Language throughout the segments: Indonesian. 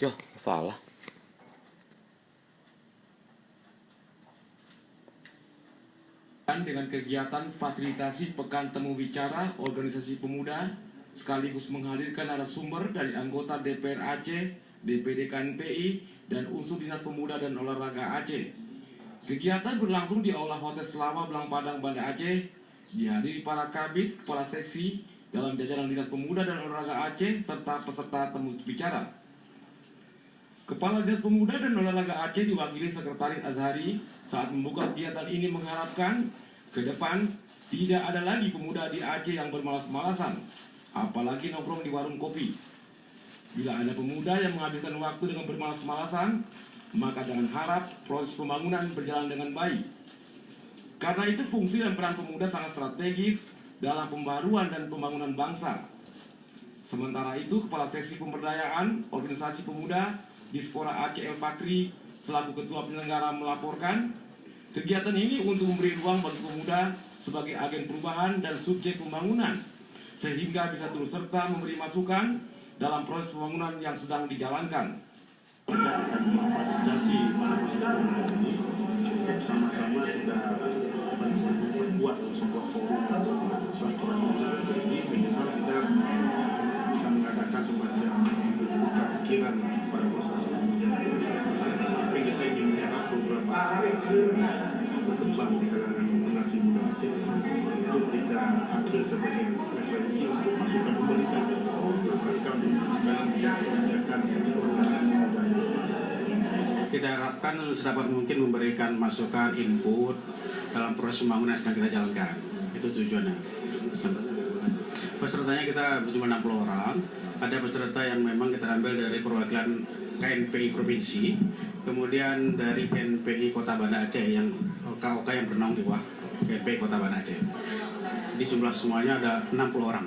Yah, salah. Dengan kegiatan fasilitasi Pekan Temu Bicara Organisasi Pemuda sekaligus menghadirkan narasumber dari anggota DPR Aceh, DPD KNPI, dan unsur Dinas Pemuda dan Olahraga Aceh. Kegiatan berlangsung di Aula Hotel Selama Belang Padang, Banda Aceh, dihadiri para kabit, kepala seksi dalam jajaran Dinas Pemuda dan Olahraga Aceh, serta peserta temu bicara. Kepala Dinas Pemuda dan Olahraga Aceh diwakili Sekretaris Azhari saat membuka kegiatan ini mengharapkan ke depan tidak ada lagi pemuda di Aceh yang bermalas-malasan, apalagi nongkrong di warung kopi. Bila ada pemuda yang menghabiskan waktu dengan bermalas-malasan, maka jangan harap proses pembangunan berjalan dengan baik. Karena itu fungsi dan peran pemuda sangat strategis dalam pembaruan dan pembangunan bangsa. Sementara itu, Kepala Seksi Pemberdayaan Organisasi Pemuda Dispora Aceh El Fakri selaku Ketua Penyelenggara melaporkan, kegiatan ini untuk memberi ruang bagi pemuda sebagai agen perubahan dan subjek pembangunan, sehingga bisa turut serta memberi masukan dalam proses pembangunan yang sedang dijalankan. Kita akan memfasilitasi para peserta ini bersama-sama juga membuat sebuah forum silaturahmi seperti ini, minimal kita bisa mengadakan semacam buka pikiran pada proses ini. Sampai kita ingin melihat beberapa aspirasi berkembang di kalangan generasi muda Aceh untuk kita ambil sebagai referensi untuk masukan pemerintah mereka menunjukkan kebijakan perubahan muda. Kita harapkan sedapat mungkin memberikan masukan, input dalam proses pembangunan yang sedang kita jalankan. Itu tujuannya. Pesertanya kita berjumlah 60 orang. Ada peserta yang memang kita ambil dari perwakilan KNPI Provinsi, kemudian dari KNPI Kota Banda Aceh yang KOK yang bernaung di bawah KNPI Kota Banda Aceh. Di jumlah semuanya ada 60 orang.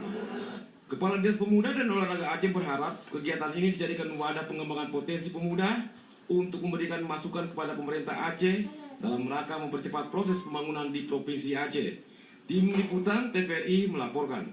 Kepala Dinas Pemuda dan Olahraga Aceh berharap kegiatan ini dijadikan wadah pengembangan potensi pemuda untuk memberikan masukan kepada pemerintah Aceh dalam rangka mempercepat proses pembangunan di Provinsi Aceh. Tim Liputan TVRI melaporkan.